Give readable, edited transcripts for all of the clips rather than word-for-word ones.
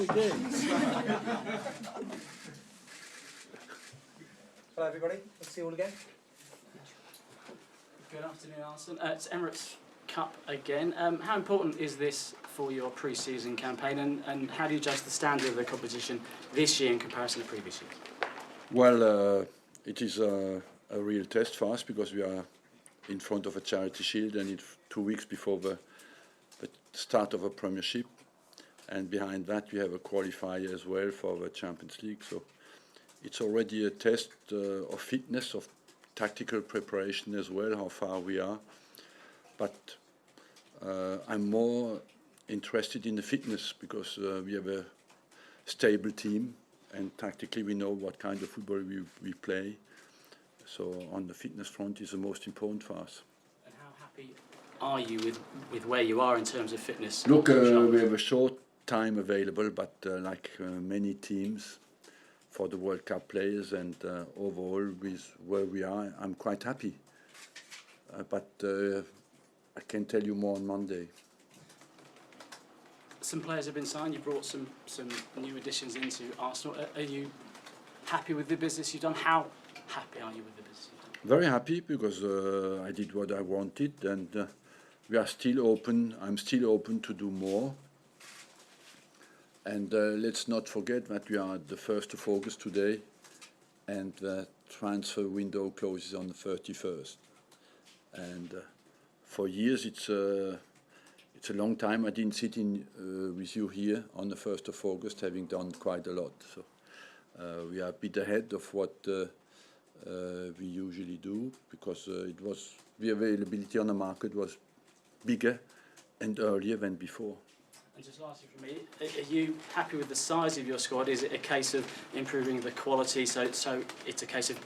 Hello everybody, let's see you all again. Good afternoon, Arsene. It's Emirates Cup again. How important is this for your pre-season campaign, and how do you judge the standard of the competition this year in comparison to previous years? Well, it is a real test for us because we are in front of a charity shield and it's 2 weeks before the start of a premiership, and behind that we have a qualifier as well for the Champions League. So it's already a test of fitness, of tactical preparation as well, how far we are. But I'm more interested in the fitness because we have a stable team and tactically we know what kind of football we play. So on the fitness front is the most important for us. And how happy are you with where you are in terms of fitness? Look, we have a short time available, but like many teams for the World Cup players, and overall with where we are, I'm quite happy. But I can tell you more on Monday. Some players have been signed. You brought some new additions into Arsenal. Are you happy with the business you've done? How happy are you with the business you've done? Very happy because I did what I wanted, and we are still open. I'm still open to do more. And let's not forget that we are at the 1st of August today, and the transfer window closes on the 31st. And for years it's a long time. I didn't sit in with you here on the 1st of August, having done quite a lot. So we are a bit ahead of what we usually do, because the availability on the market was bigger and earlier than before. And just lastly from me, are you happy with the size of your squad? Is it a case of improving the quality, so it's a case of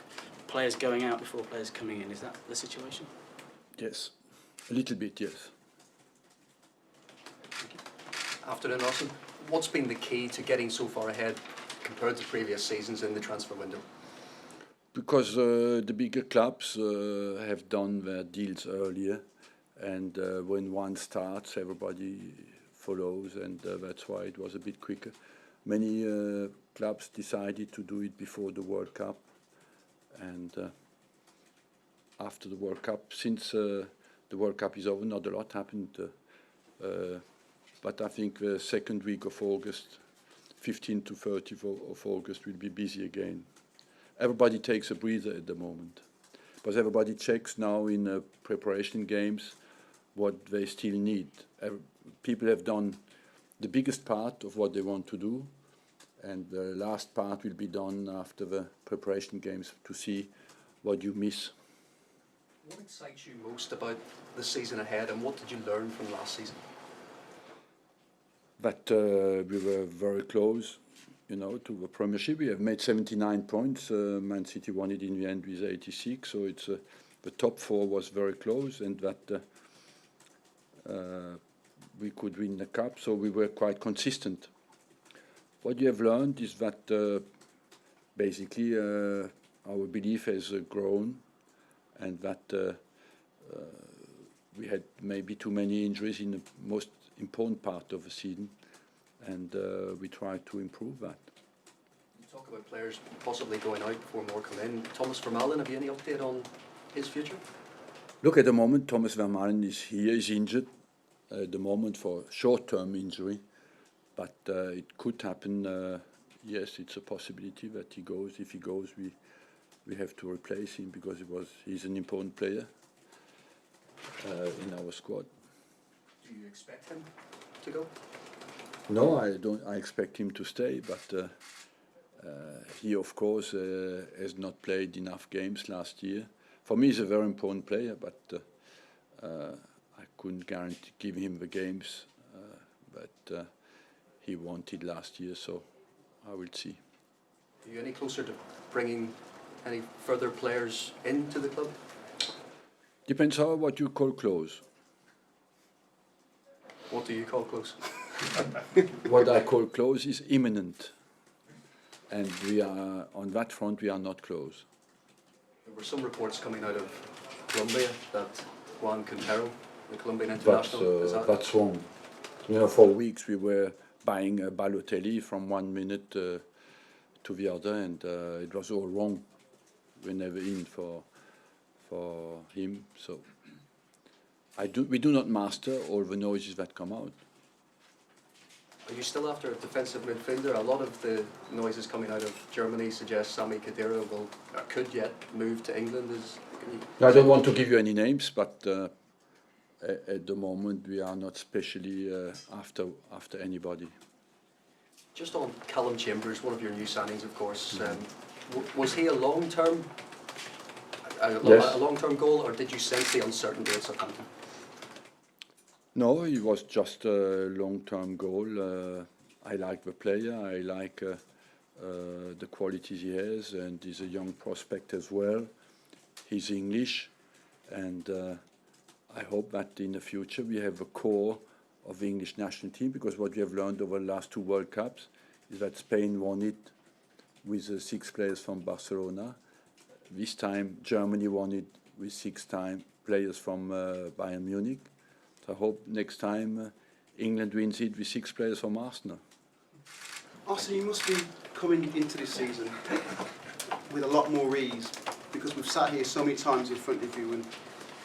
players going out before players coming in? Is that the situation? Yes, a little bit, yes. Afternoon, Arsene. What's been the key to getting so far ahead compared to previous seasons in the transfer window? Because the bigger clubs have done their deals earlier, and when one starts, everybody follows, and that's why it was a bit quicker. Many clubs decided to do it before the World Cup, and after the World Cup, since the World Cup is over, not a lot happened. But I think the second week of August, 15 to 30 of August, will be busy again. Everybody takes a breather at the moment, because everybody checks now in preparation games what they still need. People have done the biggest part of what they want to do, and the last part will be done after the preparation games to see what you miss. What excites you most about the season ahead, and what did you learn from last season? But we were very close, to the Premiership. We have made 79 points. Man City won it in the end with 86. So it's the top four was very close, and that we could win the cup. So we were quite consistent. What you have learned is that basically our belief has grown, and that we had maybe too many injuries in the most important part of the season, and we try to improve that. You talk about players possibly going out before more come in. Thomas Vermaelen, have you any update on his future? Look, at the moment Thomas Vermaelen is here, is injured at the moment for short-term injury, but it could happen. Yes, it's a possibility that he goes. If he goes, we have to replace him because he's an important player in our squad. Do you expect him to go? No, I don't. I expect him to stay, but he, of course, has not played enough games last year. For me, he's a very important player, but I couldn't guarantee give him the games that he wanted last year. So I will see. Are you any closer to bringing any further players into the club? Depends what you call close. What do you call close? What I call close is imminent, and we are on that front. We are not close. There were some reports coming out of Colombia that Juan Quintero, the Colombian international, That's wrong. For weeks we were buying Balotelli from 1 minute to the other, and it was all wrong. We never in for him. So we do not master all the noises that come out. Are you still after a defensive midfielder? A lot of the noises coming out of Germany suggest Sami Khedira could yet move to England. I don't want to give you any names, but at the moment we are not specially after anybody. Just on Callum Chambers, one of your new signings, of course. Was he a long-term Yes. a long-term goal, or did you sense the uncertainty at Southampton? No, it was just a long-term goal. I like the player. I like the qualities he has, and he's a young prospect as well. He's English, and I hope that in the future we have a core of the English national team, because what we have learned over the last 2 World Cups is that Spain won it with 6 players from Barcelona. This time Germany won it with 6 players from Bayern Munich. I hope next time England wins it with 6 players from Arsenal. Arsene, you must be coming into this season with a lot more ease, because we've sat here so many times in front of you and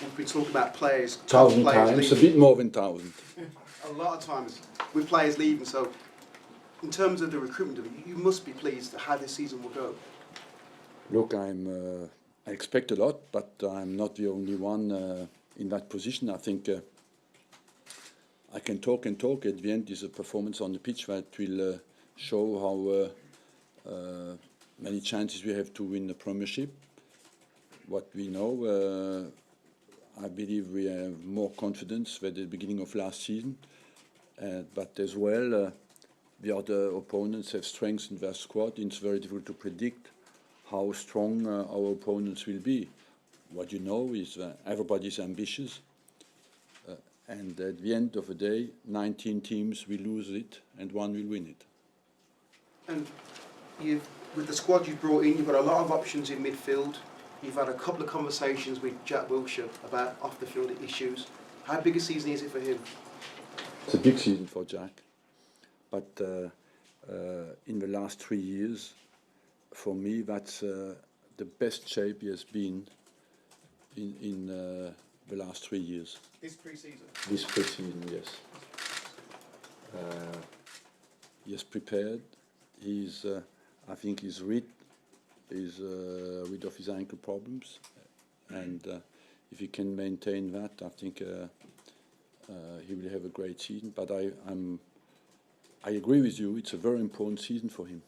we've been talking about players. 1,000 players times, leaving. a bit more than 1,000. A lot of times with players leaving. So, in terms of the recruitment, you must be pleased at how this season will go. Look, I expect a lot, but I'm not the only one in that position. I think I can talk and talk. At the end, is a performance on the pitch that will show how many chances we have to win the Premiership. What we know, I believe we have more confidence than at the beginning of last season. But as well, the other opponents have strengthened their squad. It's very difficult to predict how strong our opponents will be. What you know is everybody's ambitious. And at the end of the day, 19 teams will lose it and 1 will win it. And with the squad you've brought in, you've got a lot of options in midfield. You've had a couple of conversations with Jack Wilshere about off-the-field issues. How big a season is it for him? It's a big season for Jack. But in the last 3 years, for me, that's the best shape he has been in the last 3 years. This pre-season? This pre-season, yes. He is prepared. I think he's rid of his ankle problems, and if he can maintain that, I think he will have a great season. But I agree with you. It's a very important season for him.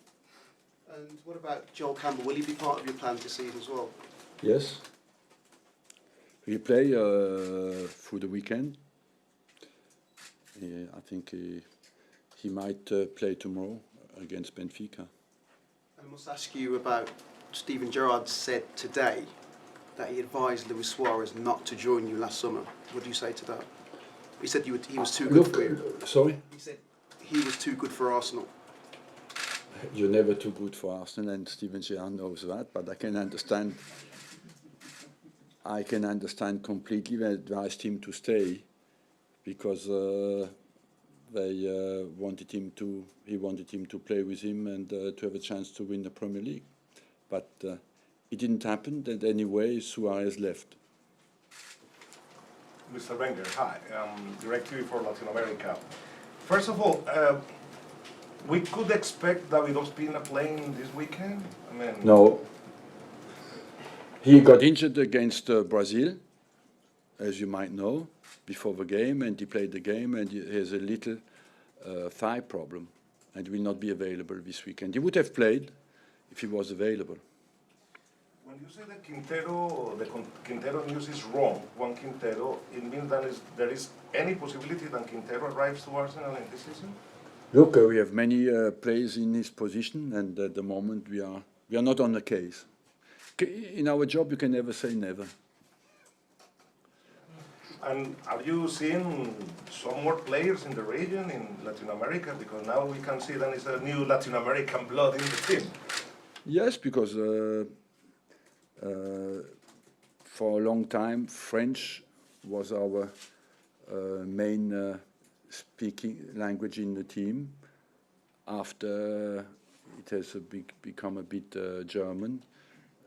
And what about Joel Campbell? Will he be part of your plans this season as well? Yes. He play through the weekend. I think he might play tomorrow against Benfica. I must ask you about Steven Gerrard said today that he advised Luis Suarez not to join you last summer. What do you say to that? He said he was too good for you. Sorry? He said he was too good for Arsenal. You're never too good for Arsenal, and Steven Gerrard knows that, but I can understand completely they advised him to stay, because he wanted him to play with him and to have a chance to win the Premier League. But it didn't happen, and anyway Suarez left. Mr. Wenger, hi. Directly for Latin America. First of all, we could expect David Ospina playing this weekend? I mean, No. He got injured against Brazil, as you might know, before the game, and he played the game, and he has a little thigh problem, and will not be available this weekend. He would have played if he was available. when you say that Quintero news is wrong, Juan Quintero, it means that there is any possibility that Quintero arrives to Arsenal in this season? Look, we have many players in this position, and at the moment we are not on the case. In our job, you can never say never. And are you seeing some more players in the region, in Latin America? Because now we can see that it's a new Latin American blood in the team. Yes, because for a long time, French was our main speaking language in the team. after it has become a bit German.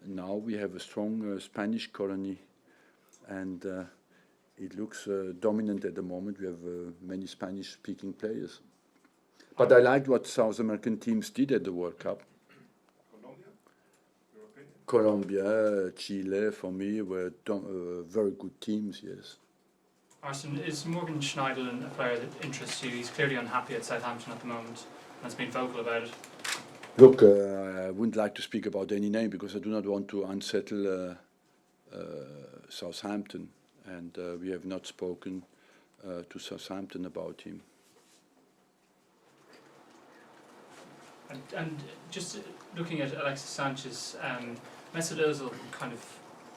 Now we have a strong Spanish colony, and it looks dominant at the moment. We have many Spanish-speaking players. But I liked what South American teams did at the World Cup. Colombia, Chile, for me, were very good teams, yes. Arsene, is Morgan Schneiderlin a player that interests you? He's clearly unhappy at Southampton at the moment and has been vocal about it. Look, I wouldn't like to speak about any name because I do not want to unsettle Southampton, and we have not spoken to Southampton about him. And just looking at Alexis Sanchez, Mesut Ozil kind of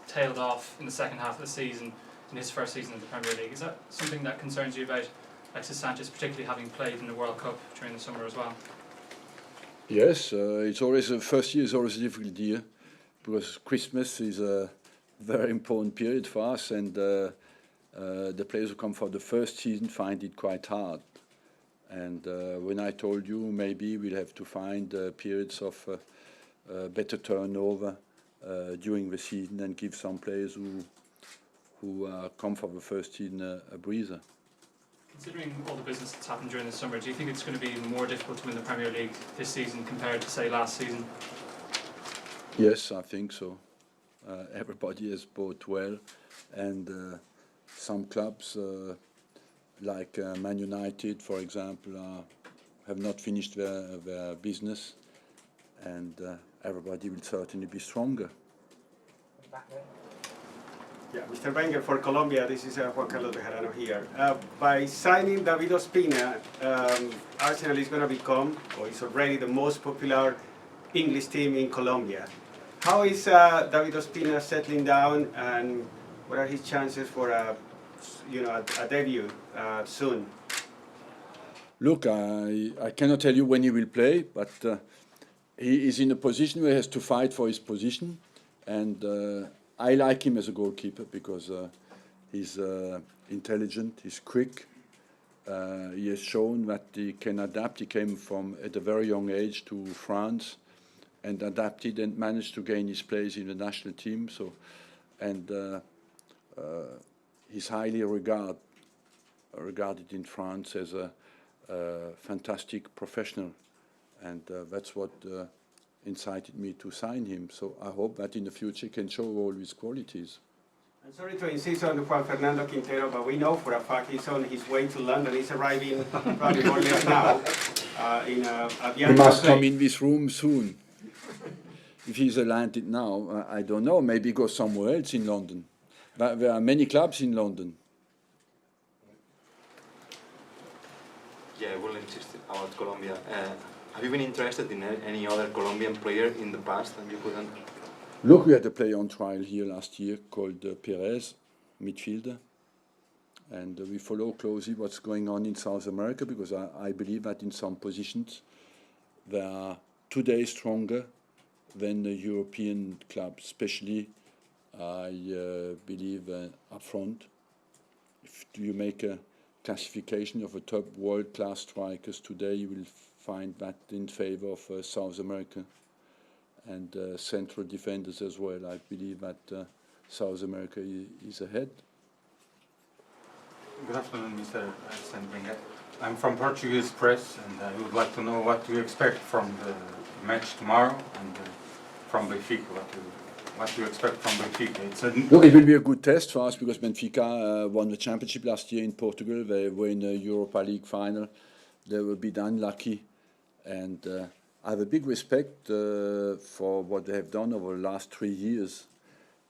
tailed off in the second half of the season in his first season in the Premier League. Is that something that concerns you about Alexis Sanchez, particularly having played in the World Cup during the summer as well? Yes, it's always the first year is always a difficult year because Christmas is a very important period for us, and the players who come for the first season find it quite hard. And when I told you maybe we'll have to find periods of better turnover during the season and give some players who come for the first season a breather. Considering all the business that's happened during the summer, do you think it's going to be more difficult to win the Premier League this season compared to, say, last season? Yes, I think so. Everybody has bought well, and some clubs like Man United, for example, have not finished their business, and everybody will certainly be stronger. Back there. Yeah, Mr. Wenger for Colombia, this is Juan Carlos Bejarano here. By signing David Ospina, Arsenal is going to become, or is already, the most popular English team in Colombia. How is David Ospina settling down, and what are his chances for a debut soon? Look, I cannot tell you when he will play, but he is in a position where he has to fight for his position, and I like him as a goalkeeper because he's intelligent, he's quick. He has shown that he can adapt. He came from at a very young age to France and adapted and managed to gain his place in the national team. So, and he's highly regarded in France as a fantastic professional, and that's what incited me to sign him. So I hope that in the future he can show all his qualities. I'm sorry to insist on Juan Fernando Quintero, but we know for a fact he's on his way to London. He's arriving probably more or less now at the He end must of come in this room soon. If he's landed now, I don't know, maybe go somewhere else in London. But there are many clubs in London. Yeah, I will insist about Colombia. Have you been interested in any other Colombian player in the past and you couldn't? Look, we had a player on trial here last year called Perez, midfielder. And we follow closely what's going on in South America because I believe that in some positions they are today stronger than the European clubs, especially I believe up front. If you make a classification of the top world-class strikers today, you will find that in favor of South America and central defenders as well. I believe that South America is ahead. Good afternoon, Mr. Arsene Wenger. I'm from Portuguese press, and I would like to know what you expect from the match tomorrow and from Benfica. What you expect from Benfica? Look, it will be a good test for us because Benfica won the championship last year in Portugal. They were in the Europa League final. They were a bit unlucky, and I have a big respect for what they have done over the last 3 years.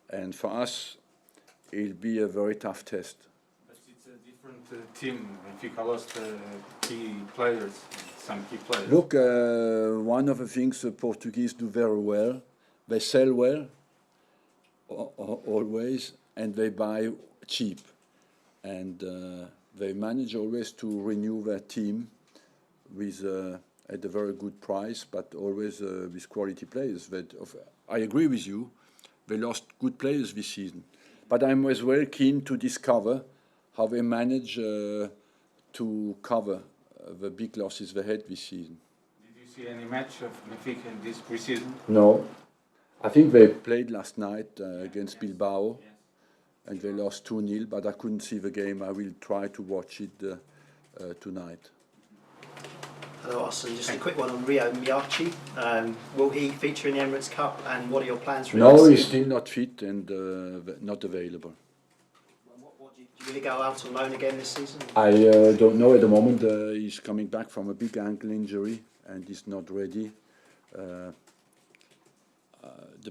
And for us, it'll be a very tough test. But it's a different team. Benfica lost key players, some key players. Look, one of the things the Portuguese do very well, they sell well, always, and they buy cheap. And they manage always to renew their team with at a very good price, but always with quality players. I agree with you, they lost good players this season. But I'm as well keen to discover how they manage to cover the big losses they had this season. see any match of Benfica in this preseason? No, I think they played last night against Bilbao, and they lost 2-0, but I couldn't see the game. I will try to watch it tonight. Hello, Arsene. Just a quick one on Rio Miyachi. Will he feature in the Emirates Cup, and what are your plans for him? No, he's still not fit and not available. Do you really go out on loan again this season? I don't know at the moment. He's coming back from a big ankle injury and he's not ready. The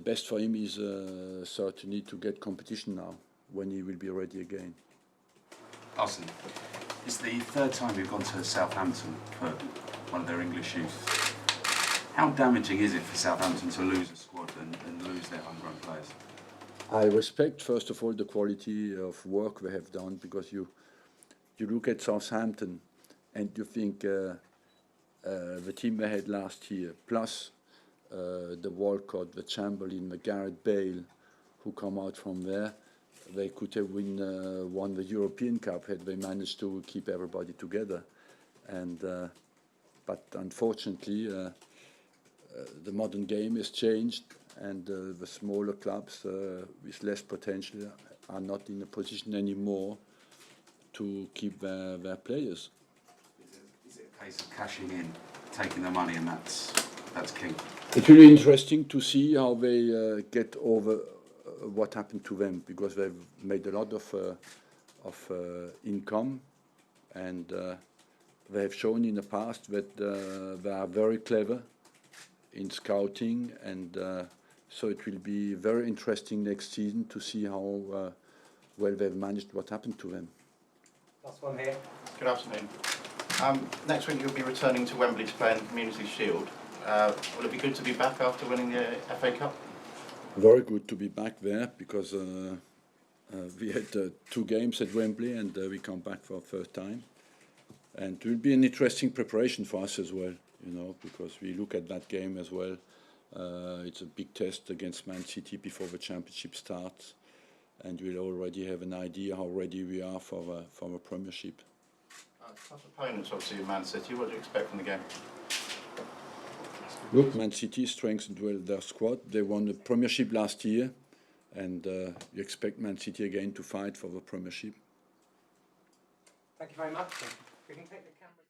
best for him is certainly to get competition now, when he will be ready again. Arsene, it's the third time we've gone to Southampton for one of their English youth. How damaging is it for Southampton to lose a squad and lose their homegrown players? I respect, first of all, the quality of work they have done, because you look at Southampton and you think the team they had last year, plus the Walcott, the Chamberlain, the Gareth Bale, who come out from there, they could have won the European Cup had they managed to keep everybody together. And but unfortunately, the modern game has changed, and the smaller clubs with less potential are not in a position anymore to keep their players. Is it a case of cashing in, taking the money, and that's king? It will be interesting to see how they get over what happened to them, because they've made a lot of income, and they have shown in the past that they are very clever in scouting, and so it will be very interesting next season to see how well they've managed what happened to them. Last one here. Good afternoon. Next week you'll be returning to Wembley to play in the Community Shield. Will it be good to be back after winning the FA Cup? Very good to be back there, because we had 2 games at Wembley, and we come back for a third time. And it will be an interesting preparation for us as well, you know, because we look at that game as well. It's a big test against Man City before the championship starts, and we'll already have an idea how ready we are for a Premiership. Tough opponents, obviously, in Man City. What do you expect from the game? Look, Man City strengthened well their squad. They won the Premiership last year, and you expect Man City again to fight for the Premiership. Thank you very much. We can take the camera.